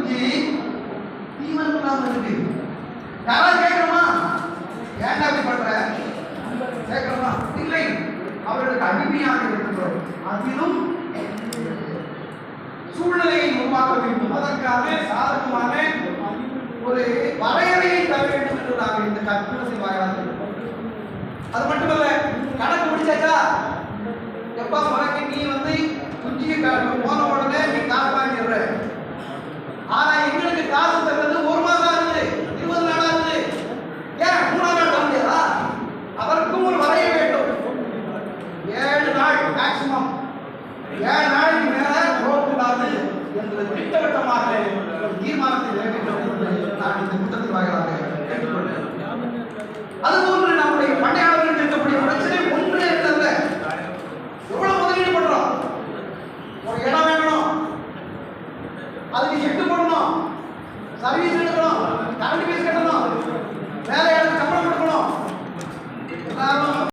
குஞ்சு தீவனம் இல்லாம இருக்கு. யாராவது கேட்கணுமா? ஏன்டா அப்படி பண்ற? கேட்கணுமா? இல்லை, அவர்களுக்கு அடிமையாக இருக்கிறோம். அதிலும் சூழ்நிலையை உருவாக்க வேண்டும். அதற்காக சாதகமான ஒரு வரையறையை தர வேண்டும் என்று நாங்கள் இந்த கற்பூரத்தின் வாயிலாக. அது மட்டுமல்ல, கணக்கு முடிச்சாச்சா? எப்ப உனக்கு நீ குஞ்சியை போன உடனே நீ காசு வாங்கிடுற. ஆனா எங்களுக்கு காசு தர்றது 1 மாசம் ஆகுது, 20 நாள் ஆகுது. ஏன் 3ஆம் நாள் தர முடியாதா? அதற்கும் ஒரு வரைய வேண்டும். 7 நாள் மேக்சிமம், 7 நாளைக்கு மேல போகக்கூடாது என்று திட்டவட்டமாக தீர்மானத்தை நிறைவேற்ற வேண்டும் என்று நான் இந்த கூட்டத்தின் வாயிலாக கேட்டுக்கொண்டேன். அதுபோன்று நம்முடைய பணியாளர்களுக்கு இருக்கக்கூடிய பிரச்சனை ஒன்று அல்ல. எவ்வளவு முதலீடு பண்றோம்? ஒரு இடம் வேணும், அதுக்கு செட்டு போடணும், சர்வீஸ் எடுக்கணும், கரண்ட் பீஸ்